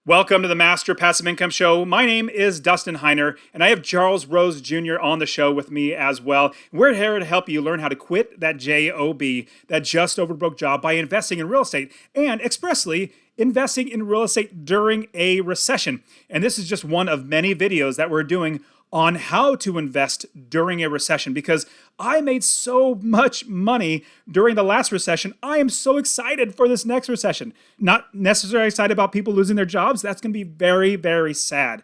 Welcome to the Master Passive Income Show. My name is Dustin Heiner, and I have Charles Rose Jr. on the show with me as well. We're here to help you learn how to quit that JOB, that just over broke job, by investing in real estate and expressly investing in real estate during a recession. And this is just one of many videos that we're doing on how to invest during a recession because I made so much money during the last recession. I am so excited for this next recession. Not necessarily excited about people losing their jobs. That's going to be very, very sad.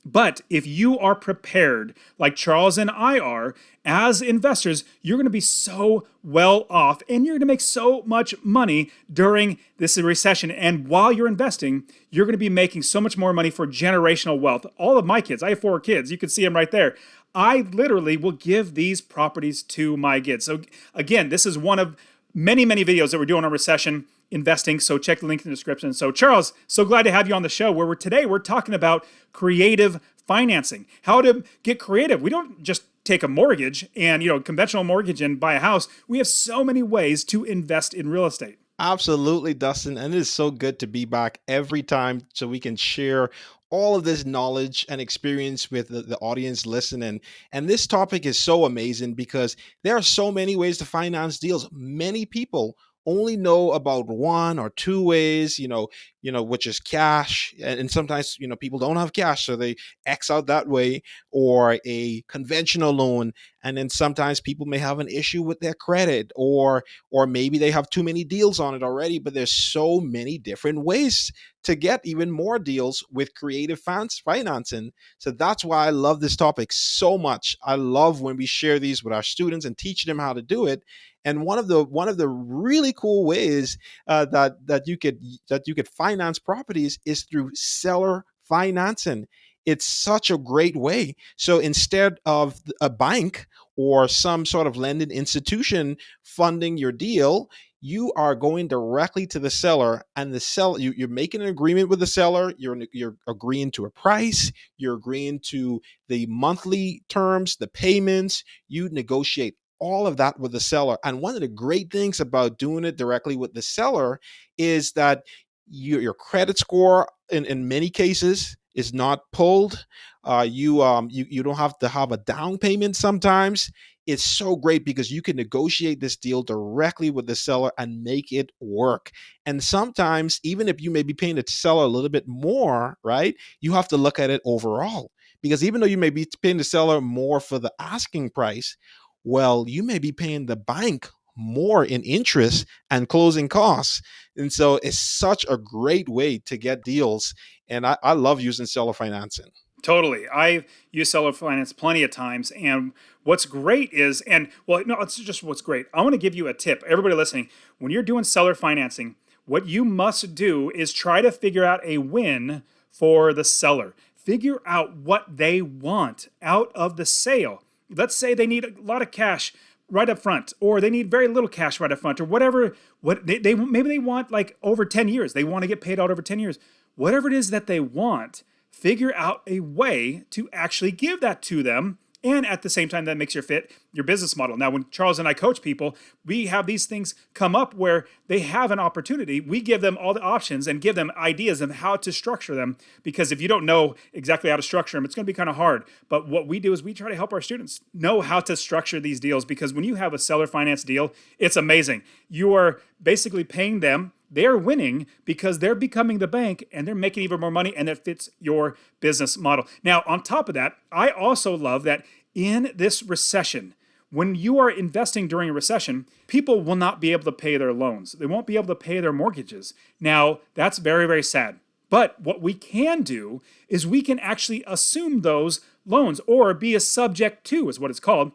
But if you are prepared, like Charles and I are, as investors, you're going to be so well off and you're going to make so much money during this recession. And while you're investing, you're going to be making so much more money for generational wealth. All of my kids, I have 4 kids. You can see them right there. I literally will give these properties to my kids. So again, this is one of many, many videos that we're doing on recession investing. So check the link in the description. So Charles, so glad to have you on the show where today we're talking about creative financing, how to get creative. We don't just take a mortgage and, conventional mortgage and buy a house. We have so many ways to invest in real estate. Absolutely, Dustin. And it is so good to be back every time so we can share all of this knowledge and experience with the audience listening. And this topic is so amazing because there are so many ways to finance deals. Many people only know about one or two ways, which is cash. And sometimes, people don't have cash, so they X out that way, or a conventional loan. And then sometimes people may have an issue with their credit, or maybe they have too many deals on it already. But there's so many different ways to get even more deals with creative financing. So that's why I love this topic so much. I love when we share these with our students and teach them how to do it. And one of the really cool ways that you could finance properties is through seller financing. It's such a great way. So instead of a bank or some sort of lending institution funding your deal, you are going directly to the seller, and the seller, you're making an agreement with the seller. You're agreeing to a price. You're agreeing to the monthly terms, the payments. You negotiate all of that with the seller. And one of the great things about doing it directly with the seller is that your credit score in many cases is not pulled. You don't have to have a down payment sometimes. It's so great because you can negotiate this deal directly with the seller and make it work. And sometimes, even if you may be paying the seller a little bit more, right, you have to look at it overall. Because even though you may be paying the seller more for the asking price, well, you may be paying the bank more in interest and closing costs. And so it's such a great way to get deals. And I love using seller financing. Totally. I've used seller finance plenty of times. And what's great is, it's just what's great. I want to give you a tip. Everybody listening, when you're doing seller financing, what you must do is try to figure out a win for the seller. Figure out what they want out of the sale. Let's say they need a lot of cash right up front, or they need very little cash right up front, or whatever. Maybe they want like over 10 years. They want to get paid out over 10 years. Whatever it is that they want, figure out a way to actually give that to them. And at the same time, that makes your business model. Now, when Charles and I coach people, we have these things come up where they have an opportunity. We give them all the options and give them ideas of how to structure them. Because if you don't know exactly how to structure them, it's going to be kind of hard. But what we do is we try to help our students know how to structure these deals. Because when you have a seller finance deal, it's amazing. You are basically paying them. They're winning because they're becoming the bank and they're making even more money, and it fits your business model. Now, on top of that, I also love that in this recession, when you are investing during a recession, people will not be able to pay their loans. They won't be able to pay their mortgages. Now, that's very, very sad. But what we can do is we can actually assume those loans, or be a subject to, is what it's called.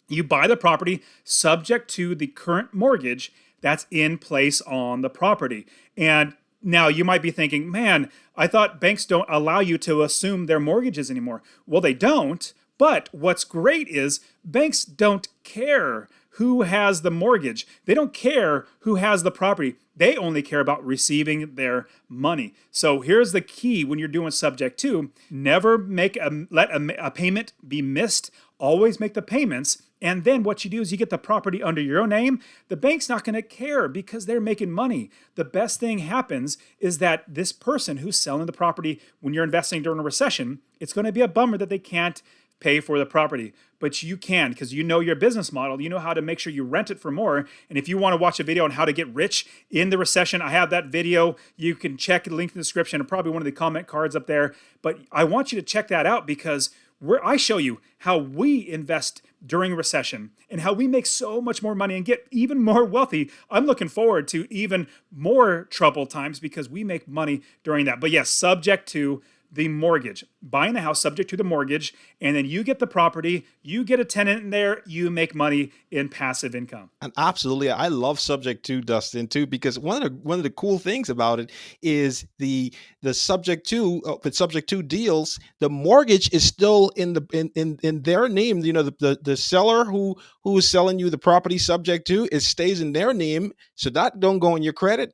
You buy the property subject to the current mortgage that's in place on the property. And now you might be thinking, man, I thought banks don't allow you to assume their mortgages anymore. Well, they don't. But what's great is banks don't care who has the mortgage. They don't care who has the property. They only care about receiving their money. So here's the key when you're doing subject to: never let a payment be missed. Always make the payments. And then what you do is you get the property under your own name. The bank's not going to care because they're making money. The best thing happens is that this person who's selling the property when you're investing during a recession, it's going to be a bummer that they can't pay for the property. But you can, because you know your business model. You know how to make sure you rent it for more. And if you want to watch a video on how to get rich in the recession, I have that video. You can check the link in the description and probably one of the comment cards up there. But I want you to check that out, because where I show you how we invest during a recession and how we make so much more money and get even more wealthy. I'm looking forward to even more troubled times because we make money during that. But yes, subject to the mortgage, buying the house subject to the mortgage, and then you get the property, you get a tenant in there, you make money in passive income. And absolutely, I love subject to, Dustin, too, because one of the cool things about it is the subject to with subject to deals, the mortgage is still in their name. You know, the seller who is selling you the property subject to, it stays in their name, so that don't go in your credit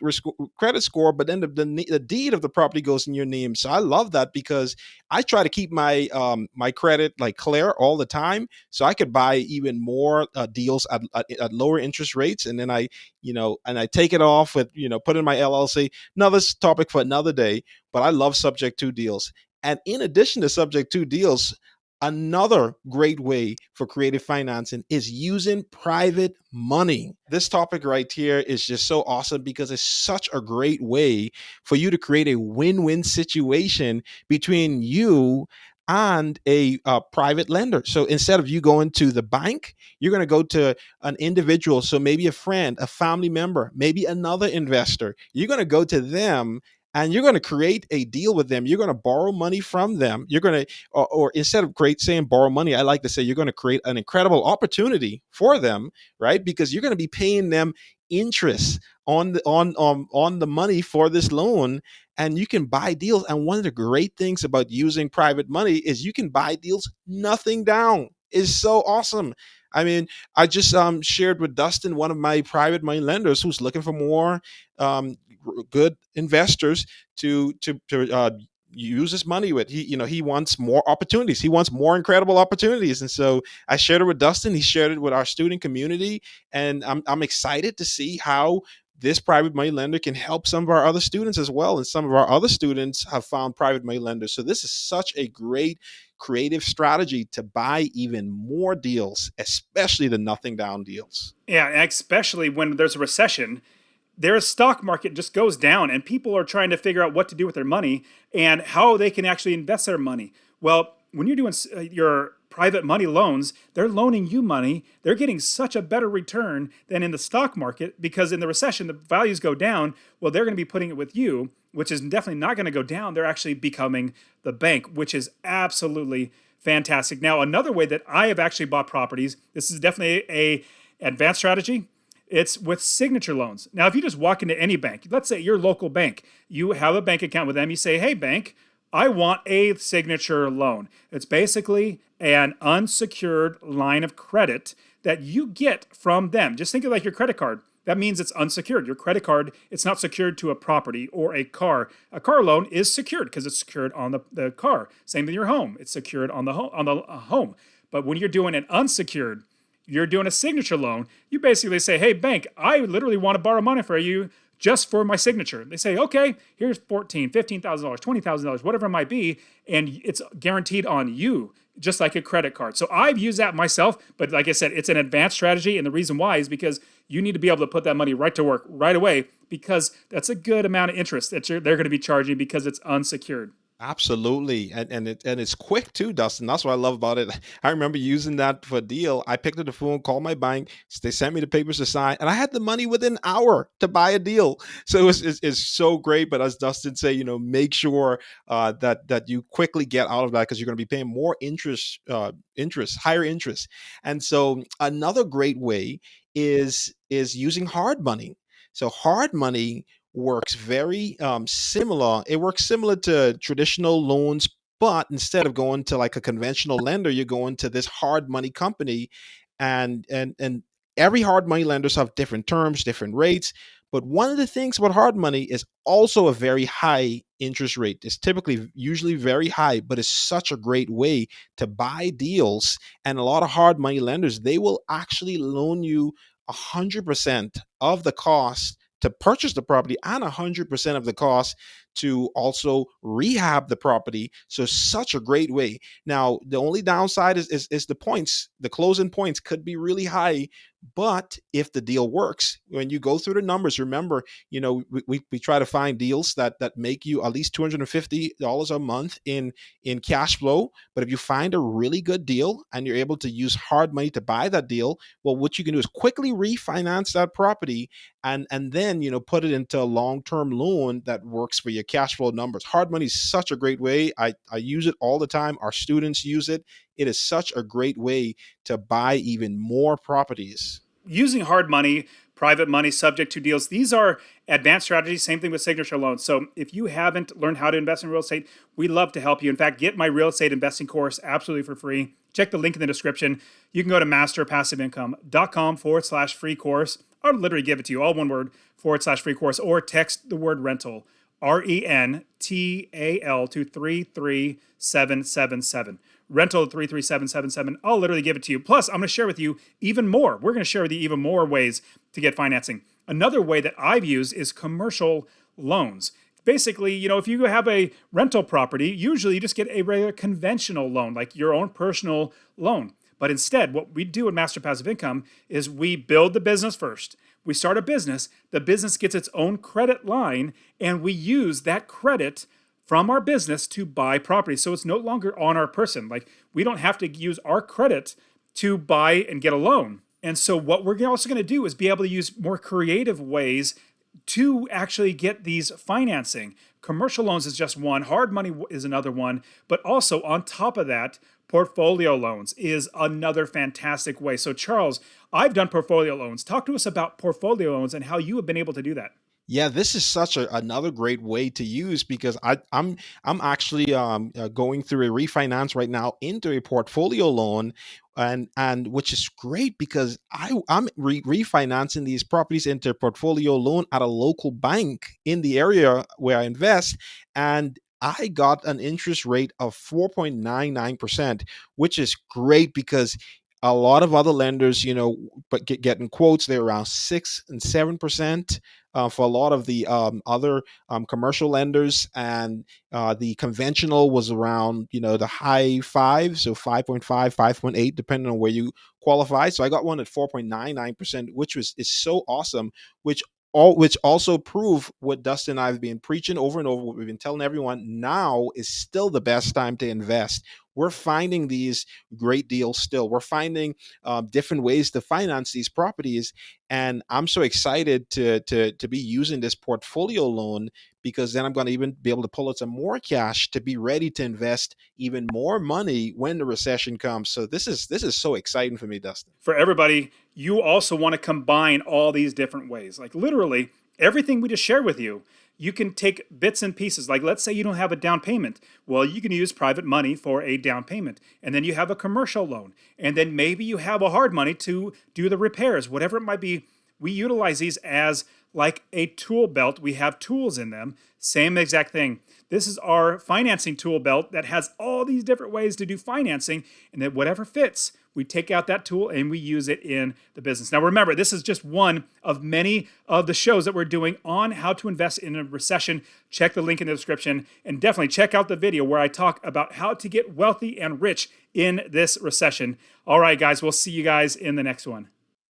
score, but then the deed of the property goes in your name. So I love that, because I try to keep my credit like clear all the time, so I could buy even more deals at lower interest rates, and then I take it off with, put in my LLC. Another topic for another day, but I love subject to deals. And in addition to subject to deals, another great way for creative financing is using private money. This topic right here is just so awesome, because it's such a great way for you to create a win-win situation between you and a private lender. So instead of you going to the bank, you're going to go to an individual. So maybe a friend, a family member, maybe another investor. You're going to go to them and you're going to create a deal with them. You're going to borrow money from them. You're going to, or instead of saying borrow money, I like to say you're going to create an incredible opportunity for them, right? Because you're going to be paying them interest on the money for this loan, and you can buy deals. And one of the great things about using private money is you can buy deals nothing down. Is so awesome. I mean, I just shared with Dustin, one of my private money lenders, who's looking for more um, good investors to use his money with. He wants more opportunities. He wants more incredible opportunities, and so I shared it with Dustin. He shared it with our student community, and I'm excited to see how this private money lender can help some of our other students as well. And some of our other students have found private money lenders. So this is such a great creative strategy to buy even more deals, especially the nothing down deals. Yeah, especially when there's a recession, their stock market just goes down and people are trying to figure out what to do with their money and how they can actually invest their money. Well, when you're doing your private money loans, they're loaning you money. They're getting such a better return than in the stock market, because in the recession, the values go down. Well, they're going to be putting it with you, which is definitely not going to go down. They're actually becoming the bank, which is absolutely fantastic. Now, another way that I have actually bought properties, this is definitely a advanced strategy. It's with signature loans. Now, if you just walk into any bank, let's say your local bank, you have a bank account with them, you say, hey, bank, I want a signature loan. It's basically an unsecured line of credit that you get from them. Just think of it like your credit card. That means it's unsecured. Your credit card, it's not secured to a property or a car. A car loan is secured because it's secured on the car. Same with your home. It's secured on the home. But when you're doing an unsecured, you're doing a signature loan, you basically say, hey, bank, I literally want to borrow money for you just for my signature. They say, okay, here's $14,000, $15,000, $20,000, whatever it might be, and it's guaranteed on you, just like a credit card. So I've used that myself, but like I said, it's an advanced strategy, and the reason why is because you need to be able to put that money right to work right away, because that's a good amount of interest that they're going to be charging because it's unsecured. Absolutely, and it's quick too, Dustin. That's what I love about it. I remember using that for a deal. I picked up the phone, called my bank. They sent me the papers to sign, and I had the money within an hour to buy a deal. So it's so great. But as Dustin say, make sure that you quickly get out of that, because you're going to be paying more higher interest. And so another great way is using hard money. So hard money works very similar. It works similar to traditional loans, but instead of going to like a conventional lender, you're going to this hard money company, and every hard money lenders have different terms, different rates. But one of the things about hard money is also a very high interest rate. It's typically usually very high, but it's such a great way to buy deals. And a lot of hard money lenders, they will actually loan you 100% of the cost to purchase the property and 100% of the cost to also rehab the property. So such a great way. Now, the only downside is the points. The closing points could be really high, but if the deal works, when you go through the numbers, remember, we try to find deals that make you at least $250 a month in cash flow. But if you find a really good deal and you're able to use hard money to buy that deal, well, what you can do is quickly refinance that property and then put it into a long-term loan that works for your cash flow numbers. Hard money is such a great way. I use it all the time. Our students use it. It is such a great way to buy even more properties. Using hard money, private money, subject to deals, these are advanced strategies. Same thing with signature loans. So if you haven't learned how to invest in real estate, we'd love to help you. In fact, get my real estate investing course absolutely for free. Check the link in the description. You can go to masterpassiveincome.com/free course. I'll literally give it to you, all one word, /free course, or text the word rental, RENTAL, to 33777. Rental 33777. I'll literally give it to you. Plus, I'm going to share with you even more. We're going to share with you even more ways to get financing. Another way that I've used is commercial loans. Basically, if you have a rental property, usually you just get a regular conventional loan, like your own personal loan. But instead, what we do in Master Passive Income is we build the business first. We start a business, the business gets its own credit line, and we use that credit from our business to buy property. So it's no longer on our person. Like, we don't have to use our credit to buy and get a loan. And so what we're also going to do is be able to use more creative ways to actually get these financing. Commercial loans is just one, hard money is another one, but also on top of that, portfolio loans is another fantastic way. So Charles, I've done portfolio loans. Talk to us about portfolio loans and how you have been able to do that. Yeah, this is such another great way to use because I'm actually going through a refinance right now into a portfolio loan, and which is great because I'm refinancing these properties into a portfolio loan at a local bank in the area where I invest, and I got an interest rate of 4.99%, which is great because a lot of other lenders, but getting quotes, they're around 6 and 7%. For a lot of the other commercial lenders, and the conventional was around the high five, so 5.5, 5.8, depending on where you qualify. So I got one at 4.99%, which is so awesome, which also prove what Dustin and I have been preaching over and over, what we've been telling everyone. Now is still the best time to invest. We're finding these great deals still. We're finding different ways to finance these properties. And I'm so excited to be using this portfolio loan, because then I'm going to even be able to pull out some more cash to be ready to invest even more money when the recession comes. So this is so exciting for me, Dustin. For everybody, you also want to combine all these different ways. Like, literally everything we just shared with you, you can take bits and pieces. Like, let's say you don't have a down payment. Well, you can use private money for a down payment. And then you have a commercial loan. And then maybe you have a hard money to do the repairs, whatever it might be. We utilize these as like a tool belt. We have tools in them. Same exact thing. This is our financing tool belt that has all these different ways to do financing. And then whatever fits, we take out that tool and we use it in the business. Now, remember, this is just one of many of the shows that we're doing on how to invest in a recession. Check the link in the description, and definitely check out the video where I talk about how to get wealthy and rich in this recession. All right, guys, we'll see you guys in the next one.